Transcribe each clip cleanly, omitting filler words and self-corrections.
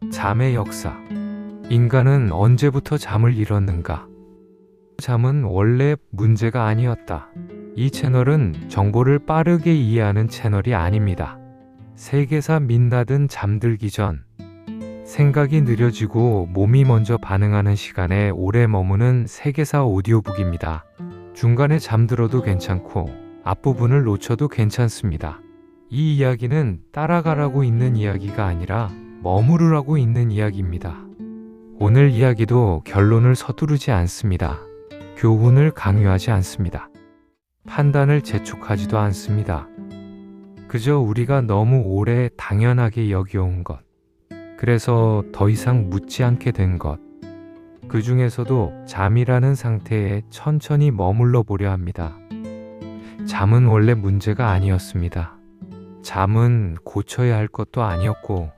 잠의 역사. 인간은 언제부터 잠을 잃었는가? 잠은 원래 문제가 아니었다. 이 채널은 정보를 빠르게 이해하는 채널이 아닙니다. 세계사 민낯은 잠들기 전, 생각이 느려지고 몸이 먼저 반응하는 시간에 오래 머무는 세계사 오디오북입니다. 중간에 잠들어도 괜찮고 앞부분을 놓쳐도 괜찮습니다. 이 이야기는 따라가라고 있는 이야기가 아니라 머무르라고 있는 이야기입니다. 오늘 이야기도 결론을 서두르지 않습니다. 교훈을 강요하지 않습니다. 판단을 재촉하지도 않습니다. 그저 우리가 너무 오래 당연하게 여겨온 것, 그래서 더 이상 묻지 않게 된 것, 그 중에서도 잠이라는 상태에 천천히 머물러 보려 합니다. 잠은 원래 문제가 아니었습니다. 잠은 고쳐야 할 것도 아니었고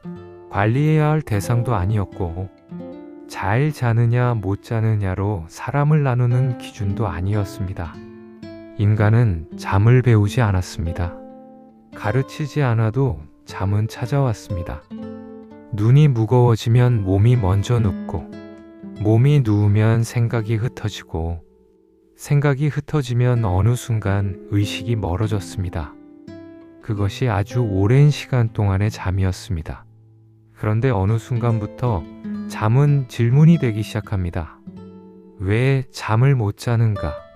관리해야 할 대상도 아니었고 잘 자느냐 못 자느냐로 사람을 나누는 기준도 아니었습니다. 인간은 잠을 배우지 않았습니다. 가르치지 않아도 잠은 찾아왔습니다. 눈이 무거워지면 몸이 먼저 눕고 몸이 누우면 생각이 흩어지고 생각이 흩어지면 어느 순간 의식이 멀어졌습니다. 그것이 아주 오랜 시간 동안의 잠이었습니다. 그런데 어느 순간부터 잠은 질문이 되기 시작합니다. 왜 잠을 못 자는가?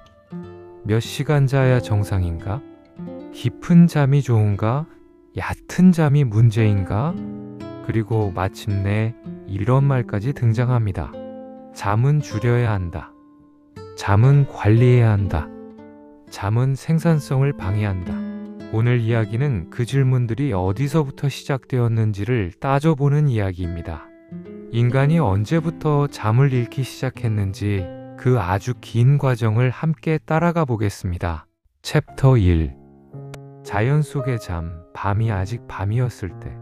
몇 시간 자야 정상인가? 깊은 잠이 좋은가? 얕은 잠이 문제인가? 그리고 마침내 이런 말까지 등장합니다. 잠은 줄여야 한다. 잠은 관리해야 한다. 잠은 생산성을 방해한다. 오늘 이야기는 그 질문들이 어디서부터 시작되었는지를 따져보는 이야기입니다. 인간이 언제부터 잠을 잃기 시작했는지 그 아주 긴 과정을 함께 따라가 보겠습니다. 챕터 1. 자연 속의 잠. 밤이 아직 밤이었을 때.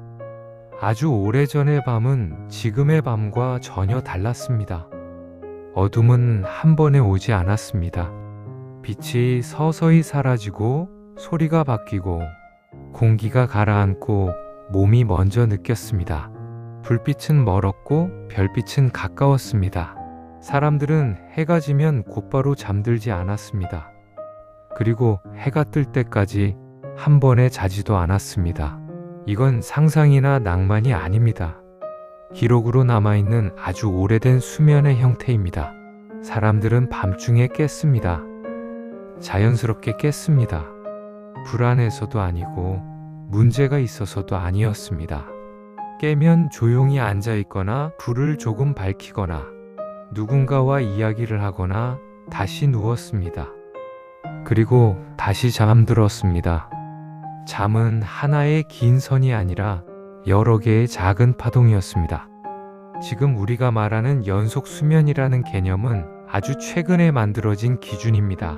아주 오래전의 밤은 지금의 밤과 전혀 달랐습니다. 어둠은 한 번에 오지 않았습니다. 빛이 서서히 사라지고 소리가 바뀌고 공기가 가라앉고 몸이 먼저 느꼈습니다. 불빛은 멀었고 별빛은 가까웠습니다. 사람들은 해가 지면 곧바로 잠들지 않았습니다. 그리고 해가 뜰 때까지 한 번에 자지도 않았습니다. 이건 상상이나 낭만이 아닙니다. 기록으로 남아있는 아주 오래된 수면의 형태입니다. 사람들은 밤중에 깼습니다. 자연스럽게 깼습니다. 불안해서도 아니고 문제가 있어서도 아니었습니다. 깨면 조용히 앉아있거나 불을 조금 밝히거나 누군가와 이야기를 하거나 다시 누웠습니다. 그리고 다시 잠들었습니다. 잠은 하나의 긴 선이 아니라 여러 개의 작은 파동이었습니다. 지금 우리가 말하는 연속 수면이라는 개념은 아주 최근에 만들어진 기준입니다.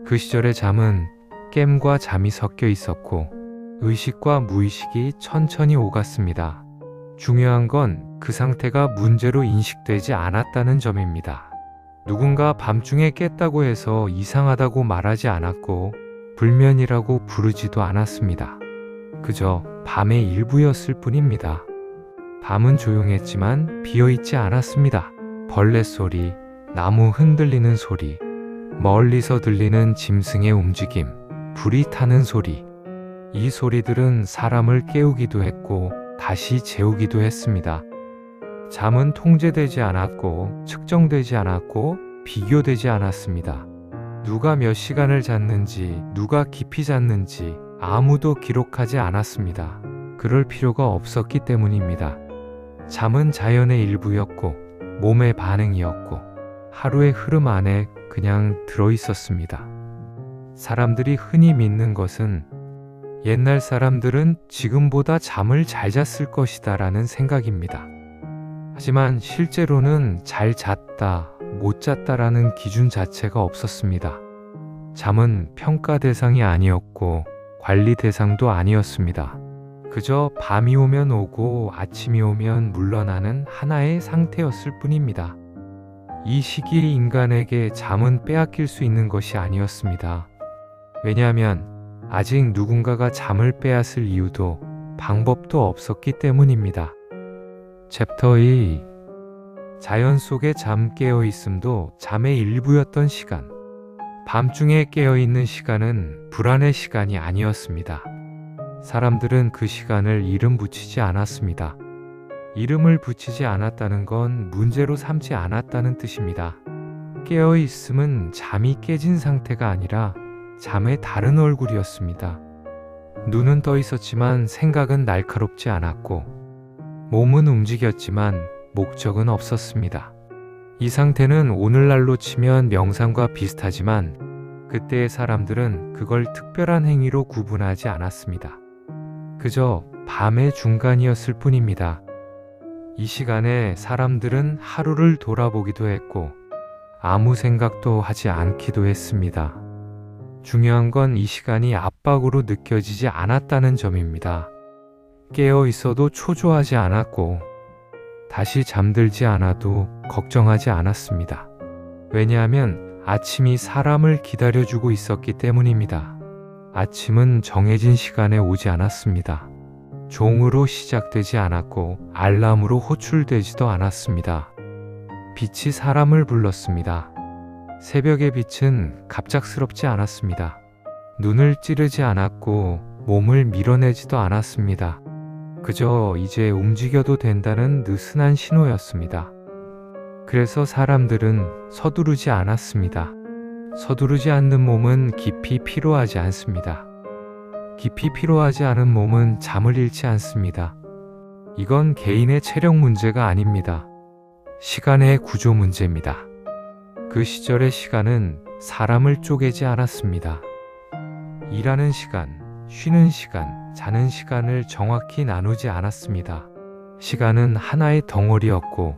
그 시절의 잠은 깸과 잠이 섞여 있었고 의식과 무의식이 천천히 오갔습니다. 중요한 건 그 상태가 문제로 인식되지 않았다는 점입니다. 누군가 밤중에 깼다고 해서 이상하다고 말하지 않았고 불면이라고 부르지도 않았습니다. 그저 밤의 일부였을 뿐입니다. 밤은 조용했지만 비어있지 않았습니다. 벌레 소리, 나무 흔들리는 소리, 멀리서 들리는 짐승의 움직임, 불이 타는 소리. 이 소리들은 사람을 깨우기도 했고 다시 재우기도 했습니다. 잠은 통제되지 않았고 측정되지 않았고 비교되지 않았습니다. 누가 몇 시간을 잤는지, 누가 깊이 잤는지 아무도 기록하지 않았습니다. 그럴 필요가 없었기 때문입니다. 잠은 자연의 일부였고 몸의 반응이었고 하루의 흐름 안에 그냥 들어있었습니다. 사람들이 흔히 믿는 것은 옛날 사람들은 지금보다 잠을 잘 잤을 것이다 라는 생각입니다. 하지만 실제로는 잘 잤다, 못 잤다라는 기준 자체가 없었습니다. 잠은 평가 대상이 아니었고 관리 대상도 아니었습니다. 그저 밤이 오면 오고 아침이 오면 물러나는 하나의 상태였을 뿐입니다. 이 시기에 인간에게 잠은 빼앗길 수 있는 것이 아니었습니다. 왜냐하면 아직 누군가가 잠을 빼앗을 이유도 방법도 없었기 때문입니다. 챕터 2. 자연 속에 잠 깨어 있음도 잠의 일부였던 시간. 밤중에 깨어 있는 시간은 불안의 시간이 아니었습니다. 사람들은 그 시간을 이름 붙이지 않았습니다. 이름을 붙이지 않았다는 건 문제로 삼지 않았다는 뜻입니다. 깨어 있음은 잠이 깨진 상태가 아니라 잠의 다른 얼굴이었습니다. 눈은 떠 있었지만 생각은 날카롭지 않았고, 몸은 움직였지만 목적은 없었습니다. 이 상태는 오늘날로 치면 명상과 비슷하지만 그때의 사람들은 그걸 특별한 행위로 구분하지 않았습니다. 그저 밤의 중간이었을 뿐입니다. 이 시간에 사람들은 하루를 돌아보기도 했고 아무 생각도 하지 않기도 했습니다. 중요한 건 이 시간이 압박으로 느껴지지 않았다는 점입니다. 깨어 있어도 초조하지 않았고 다시 잠들지 않아도 걱정하지 않았습니다. 왜냐하면 아침이 사람을 기다려주고 있었기 때문입니다. 아침은 정해진 시간에 오지 않았습니다. 종으로 시작되지 않았고 알람으로 호출되지도 않았습니다. 빛이 사람을 불렀습니다. 새벽의 빛은 갑작스럽지 않았습니다. 눈을 찌르지 않았고 몸을 밀어내지도 않았습니다. 그저 이제 움직여도 된다는 느슨한 신호였습니다. 그래서 사람들은 서두르지 않았습니다. 서두르지 않는 몸은 깊이 피로하지 않습니다. 깊이 피로하지 않은 몸은 잠을 잃지 않습니다. 이건 개인의 체력 문제가 아닙니다. 시간의 구조 문제입니다. 그 시절의 시간은 사람을 쪼개지 않았습니다. 일하는 시간, 쉬는 시간, 자는 시간을 정확히 나누지 않았습니다. 시간은 하나의 덩어리였고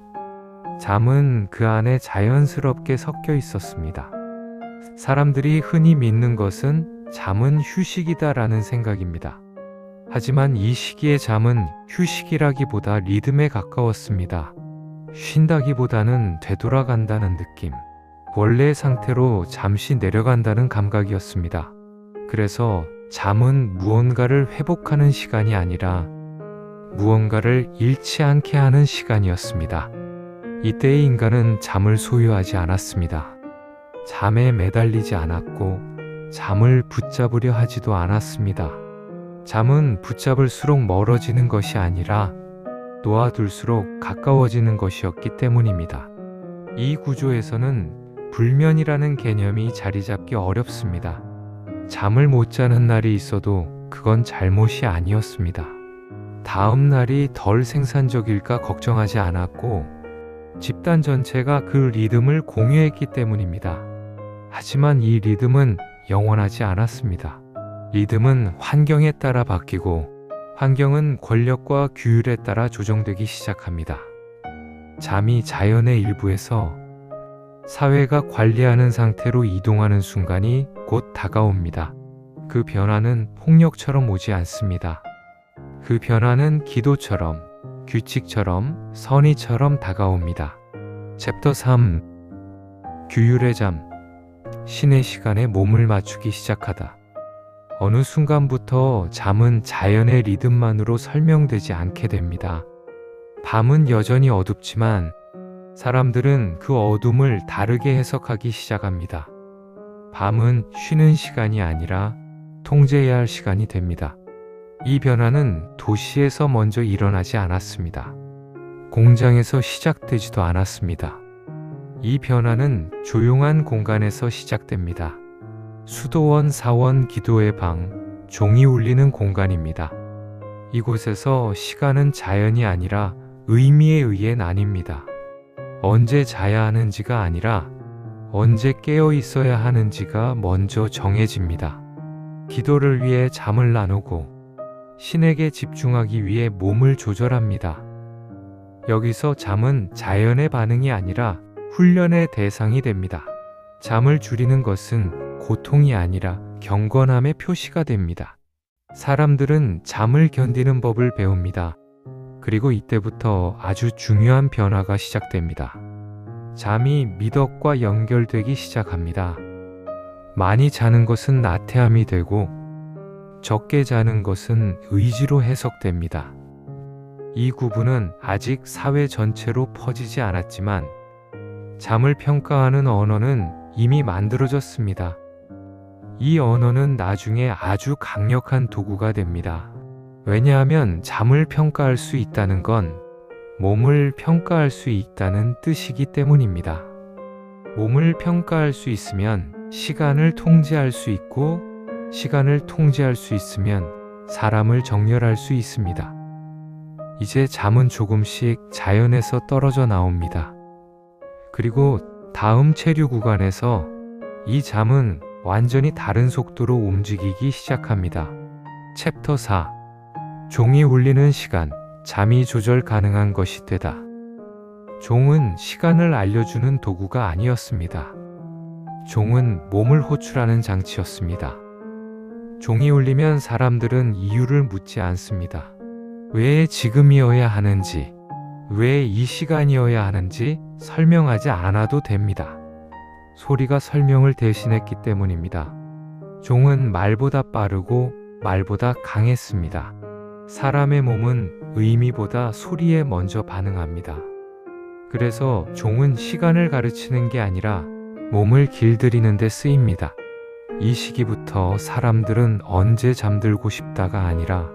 잠은 그 안에 자연스럽게 섞여 있었습니다. 사람들이 흔히 믿는 것은 잠은 휴식이다라는 생각입니다. 하지만 이 시기의 잠은 휴식이라기보다 리듬에 가까웠습니다. 쉰다기보다는 되돌아간다는 느낌, 원래의 상태로 잠시 내려간다는 감각이었습니다. 그래서 잠은 무언가를 회복하는 시간이 아니라 무언가를 잃지 않게 하는 시간이었습니다. 이때의 인간은 잠을 소유하지 않았습니다. 잠에 매달리지 않았고 잠을 붙잡으려 하지도 않았습니다. 잠은 붙잡을수록 멀어지는 것이 아니라 놓아둘수록 가까워지는 것이었기 때문입니다. 이 구조에서는 불면이라는 개념이 자리 잡기 어렵습니다. 잠을 못 자는 날이 있어도 그건 잘못이 아니었습니다. 다음 날이 덜 생산적일까 걱정하지 않았고 집단 전체가 그 리듬을 공유했기 때문입니다. 하지만 이 리듬은 영원하지 않았습니다. 리듬은 환경에 따라 바뀌고 환경은 권력과 규율에 따라 조정되기 시작합니다. 잠이 자연의 일부에서 사회가 관리하는 상태로 이동하는 순간이 곧 다가옵니다. 그 변화는 폭력처럼 오지 않습니다. 그 변화는 기도처럼, 규칙처럼, 선의처럼 다가옵니다. 챕터 3. 규율의 잠. 신의 시간에 몸을 맞추기 시작하다. 어느 순간부터 잠은 자연의 리듬만으로 설명되지 않게 됩니다. 밤은 여전히 어둡지만 사람들은 그 어둠을 다르게 해석하기 시작합니다. 밤은 쉬는 시간이 아니라 통제해야 할 시간이 됩니다. 이 변화는 도시에서 먼저 일어나지 않았습니다. 공장에서 시작되지도 않았습니다. 이 변화는 조용한 공간에서 시작됩니다. 수도원, 사원, 기도의 방, 종이 울리는 공간입니다. 이곳에서 시간은 자연이 아니라 의미에 의해 나뉩니다. 언제 자야 하는지가 아니라 언제 깨어 있어야 하는지가 먼저 정해집니다. 기도를 위해 잠을 나누고 신에게 집중하기 위해 몸을 조절합니다. 여기서 잠은 자연의 반응이 아니라 훈련의 대상이 됩니다. 잠을 줄이는 것은 고통이 아니라 경건함의 표시가 됩니다. 사람들은 잠을 견디는 법을 배웁니다. 그리고 이때부터 아주 중요한 변화가 시작됩니다. 잠이 미덕과 연결되기 시작합니다. 많이 자는 것은 나태함이 되고 적게 자는 것은 의지로 해석됩니다. 이 구분은 아직 사회 전체로 퍼지지 않았지만 잠을 평가하는 언어는 이미 만들어졌습니다. 이 언어는 나중에 아주 강력한 도구가 됩니다. 왜냐하면 잠을 평가할 수 있다는 건 몸을 평가할 수 있다는 뜻이기 때문입니다. 몸을 평가할 수 있으면 시간을 통제할 수 있고, 시간을 통제할 수 있으면 사람을 정렬할 수 있습니다. 이제 잠은 조금씩 자연에서 떨어져 나옵니다. 그리고 다음 체류 구간에서 이 잠은 완전히 다른 속도로 움직이기 시작합니다. 챕터 4. 종이 울리는 시간, 잠이 조절 가능한 것이 되다. 종은 시간을 알려주는 도구가 아니었습니다. 종은 몸을 호출하는 장치였습니다. 종이 울리면 사람들은 이유를 묻지 않습니다. 왜 지금이어야 하는지, 왜 이 시간이어야 하는지 설명하지 않아도 됩니다. 소리가 설명을 대신했기 때문입니다. 종은 말보다 빠르고 말보다 강했습니다. 사람의 몸은 의미보다 소리에 먼저 반응합니다. 그래서 종은 시간을 가르치는 게 아니라 몸을 길들이는 데 쓰입니다. 이 시기부터 사람들은 언제 잠들고 싶다가 아니라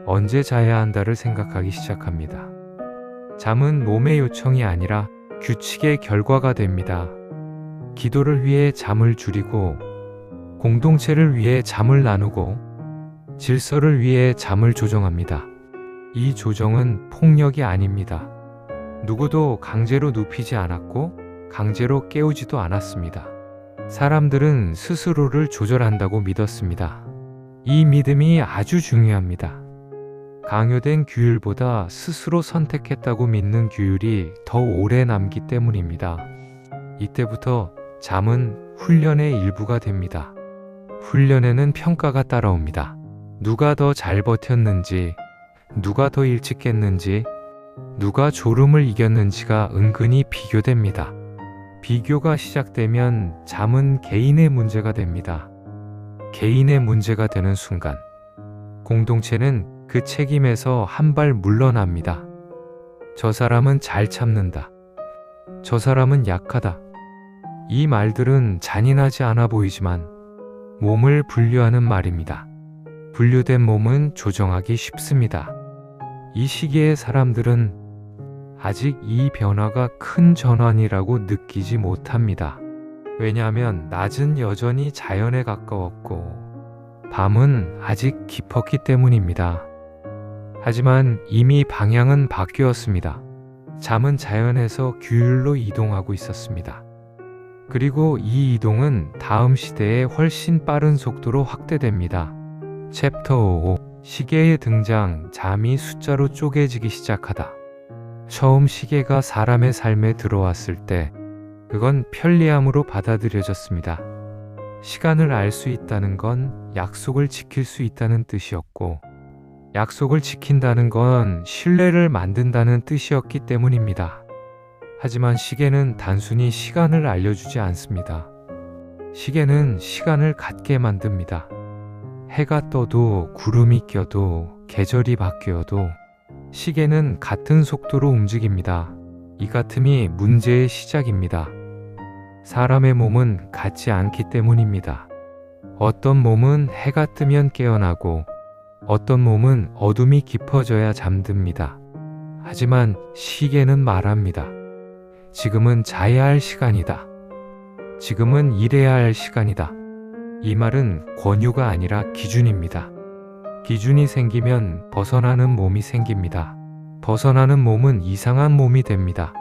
언제 자야 한다를 생각하기 시작합니다. 잠은 몸의 요청이 아니라 규칙의 결과가 됩니다. 기도를 위해 잠을 줄이고, 공동체를 위해 잠을 나누고, 질서를 위해 잠을 조정합니다. 이 조정은 폭력이 아닙니다. 누구도 강제로 눕히지 않았고 강제로 깨우지도 않았습니다. 사람들은 스스로를 조절한다고 믿었습니다. 이 믿음이 아주 중요합니다. 강요된 규율보다 스스로 선택했다고 믿는 규율이 더 오래 남기 때문입니다. 이때부터 잠은 훈련의 일부가 됩니다. 훈련에는 평가가 따라옵니다. 누가 더 잘 버텼는지, 누가 더 일찍 깼는지, 누가 졸음을 이겼는지가 은근히 비교됩니다. 비교가 시작되면 잠은 개인의 문제가 됩니다. 개인의 문제가 되는 순간, 공동체는 그 책임에서 한 발 물러납니다. 저 사람은 잘 참는다. 저 사람은 약하다. 이 말들은 잔인하지 않아 보이지만 몸을 분류하는 말입니다. 분류된 몸은 조정하기 쉽습니다. 이 시기의 사람들은 아직 이 변화가 큰 전환이라고 느끼지 못합니다. 왜냐하면 낮은 여전히 자연에 가까웠고 밤은 아직 깊었기 때문입니다. 하지만 이미 방향은 바뀌었습니다. 잠은 자연에서 규율로 이동하고 있었습니다. 그리고 이 이동은 다음 시대에 훨씬 빠른 속도로 확대됩니다. 챕터 5. 시계의 등장, 잠이 숫자로 쪼개지기 시작하다. 처음 시계가 사람의 삶에 들어왔을 때 그건 편리함으로 받아들여졌습니다. 시간을 알 수 있다는 건 약속을 지킬 수 있다는 뜻이었고, 약속을 지킨다는 건 신뢰를 만든다는 뜻이었기 때문입니다. 하지만 시계는 단순히 시간을 알려주지 않습니다. 시계는 시간을 갖게 만듭니다. 해가 떠도 구름이 껴도 계절이 바뀌어도 시계는 같은 속도로 움직입니다. 이 같음이 문제의 시작입니다. 사람의 몸은 같지 않기 때문입니다. 어떤 몸은 해가 뜨면 깨어나고 어떤 몸은 어둠이 깊어져야 잠듭니다. 하지만 시계는 말합니다. 지금은 자야 할 시간이다. 지금은 일해야 할 시간이다. 이 말은 권유가 아니라 기준입니다. 기준이 생기면 벗어나는 몸이 생깁니다. 벗어나는 몸은 이상한 몸이 됩니다.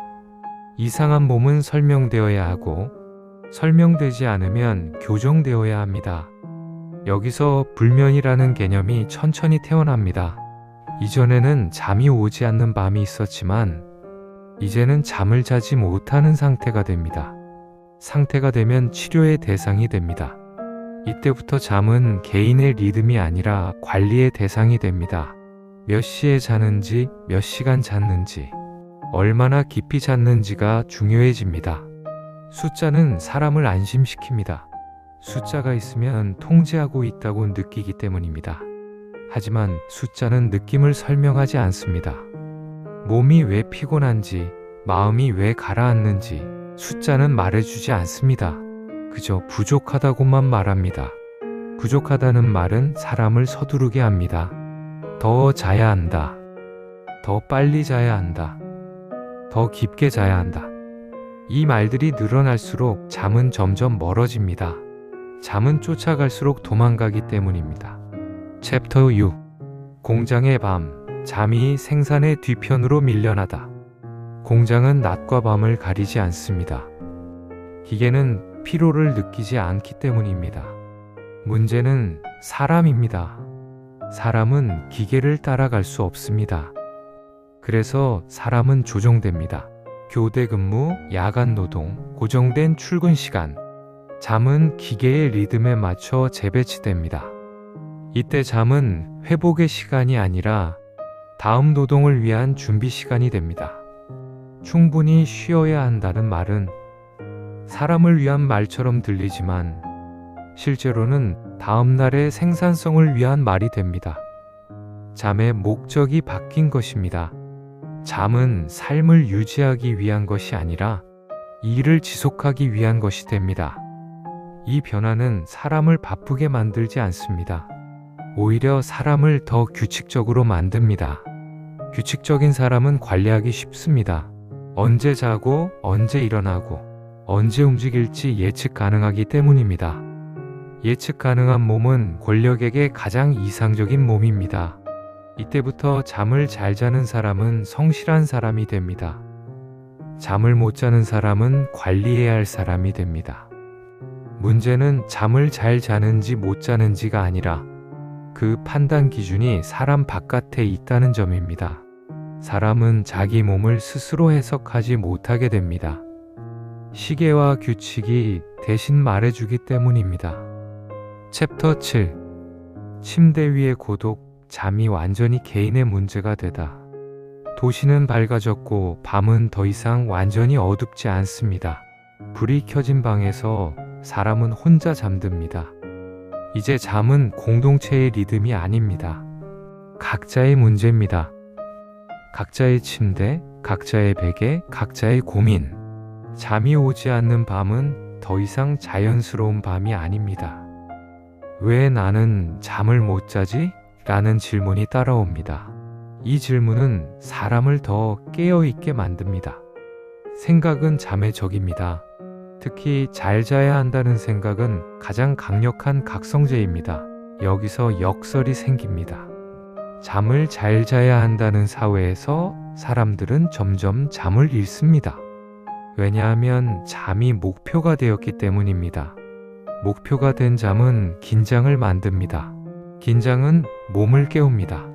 이상한 몸은 설명되어야 하고, 설명되지 않으면 교정되어야 합니다. 여기서 불면이라는 개념이 천천히 태어납니다. 이전에는 잠이 오지 않는 밤이 있었지만 이제는 잠을 자지 못하는 상태가 됩니다. 상태가 되면 치료의 대상이 됩니다. 이때부터 잠은 개인의 리듬이 아니라 관리의 대상이 됩니다. 몇 시에 자는지, 몇 시간 잤는지, 얼마나 깊이 잤는지가 중요해집니다. 숫자는 사람을 안심시킵니다. 숫자가 있으면 통제하고 있다고 느끼기 때문입니다. 하지만 숫자는 느낌을 설명하지 않습니다. 몸이 왜 피곤한지, 마음이 왜 가라앉는지 숫자는 말해주지 않습니다. 그저 부족하다고만 말합니다. 부족하다는 말은 사람을 서두르게 합니다. 더 자야 한다. 더 빨리 자야 한다. 더 깊게 자야 한다. 이 말들이 늘어날수록 잠은 점점 멀어집니다. 잠은 쫓아갈수록 도망가기 때문입니다. 챕터 6. 공장의 밤, 잠이 생산의 뒤편으로 밀려나다. 공장은 낮과 밤을 가리지 않습니다. 기계는 피로를 느끼지 않기 때문입니다. 문제는 사람입니다. 사람은 기계를 따라갈 수 없습니다. 그래서 사람은 조종됩니다. 교대 근무, 야간 노동, 고정된 출근 시간, 잠은 기계의 리듬에 맞춰 재배치됩니다. 이때 잠은 회복의 시간이 아니라 다음 노동을 위한 준비 시간이 됩니다. 충분히 쉬어야 한다는 말은 사람을 위한 말처럼 들리지만 실제로는 다음 날의 생산성을 위한 말이 됩니다. 잠의 목적이 바뀐 것입니다. 잠은 삶을 유지하기 위한 것이 아니라 일을 지속하기 위한 것이 됩니다. 이 변화는 사람을 바쁘게 만들지 않습니다. 오히려 사람을 더 규칙적으로 만듭니다. 규칙적인 사람은 관리하기 쉽습니다. 언제 자고, 언제 일어나고, 언제 움직일지 예측 가능하기 때문입니다. 예측 가능한 몸은 권력에게 가장 이상적인 몸입니다. 이때부터 잠을 잘 자는 사람은 성실한 사람이 됩니다. 잠을 못 자는 사람은 관리해야 할 사람이 됩니다. 문제는 잠을 잘 자는지 못 자는지가 아니라 그 판단 기준이 사람 바깥에 있다는 점입니다. 사람은 자기 몸을 스스로 해석하지 못하게 됩니다. 시계와 규칙이 대신 말해주기 때문입니다. 챕터 7. 침대 위의 고독, 잠이 완전히 개인의 문제가 되다. 도시는 밝아졌고 밤은 더 이상 완전히 어둡지 않습니다. 불이 켜진 방에서 사람은 혼자 잠듭니다. 이제 잠은 공동체의 리듬이 아닙니다. 각자의 문제입니다. 각자의 침대, 각자의 베개, 각자의 고민. 잠이 오지 않는 밤은 더 이상 자연스러운 밤이 아닙니다. 왜 나는 잠을 못 자지? 라는 질문이 따라옵니다. 이 질문은 사람을 더 깨어있게 만듭니다. 생각은 잠의 적입니다. 특히 잘 자야 한다는 생각은 가장 강력한 각성제입니다. 여기서 역설이 생깁니다. 잠을 잘 자야 한다는 사회에서 사람들은 점점 잠을 잃습니다. 왜냐하면 잠이 목표가 되었기 때문입니다. 목표가 된 잠은 긴장을 만듭니다. 긴장은 몸을 깨웁니다.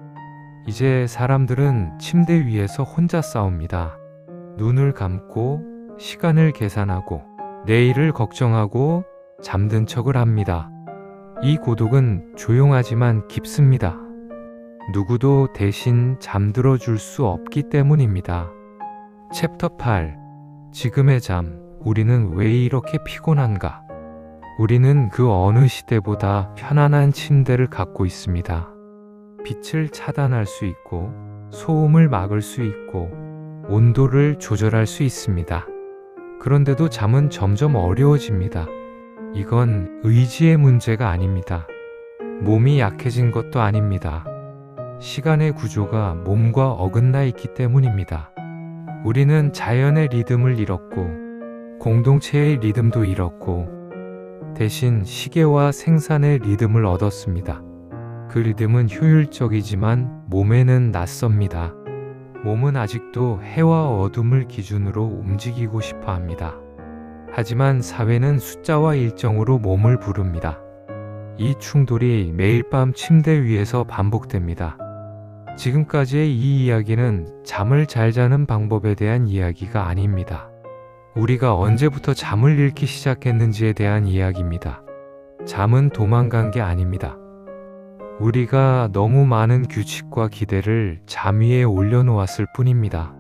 이제 사람들은 침대 위에서 혼자 싸웁니다. 눈을 감고 시간을 계산하고 내일을 걱정하고 잠든 척을 합니다. 이 고독은 조용하지만 깊습니다. 누구도 대신 잠들어 줄 수 없기 때문입니다. 챕터 8. 지금의 잠, 우리는 왜 이렇게 피곤한가? 우리는 그 어느 시대보다 편안한 침대를 갖고 있습니다. 빛을 차단할 수 있고, 소음을 막을 수 있고, 온도를 조절할 수 있습니다. 그런데도 잠은 점점 어려워집니다. 이건 의지의 문제가 아닙니다. 몸이 약해진 것도 아닙니다. 시간의 구조가 몸과 어긋나 있기 때문입니다. 우리는 자연의 리듬을 잃었고, 공동체의 리듬도 잃었고, 대신 시계와 생산의 리듬을 얻었습니다. 그 리듬은 효율적이지만 몸에는 낯섭니다. 몸은 아직도 해와 어둠을 기준으로 움직이고 싶어 합니다. 하지만 사회는 숫자와 일정으로 몸을 부릅니다. 이 충돌이 매일 밤 침대 위에서 반복됩니다. 지금까지의 이 이야기는 잠을 잘 자는 방법에 대한 이야기가 아닙니다. 우리가 언제부터 잠을 잃기 시작했는지에 대한 이야기입니다. 잠은 도망간 게 아닙니다. 우리가 너무 많은 규칙과 기대를 잠 위에 올려놓았을 뿐입니다.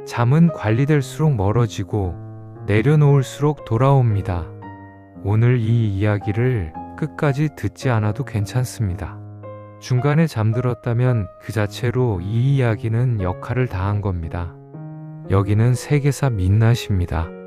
잠은 관리될수록 멀어지고 내려놓을수록 돌아옵니다. 오늘 이 이야기를 끝까지 듣지 않아도 괜찮습니다. 중간에 잠들었다면 그 자체로 이 이야기는 역할을 다한 겁니다. 여기는 세계사 민낯입니다.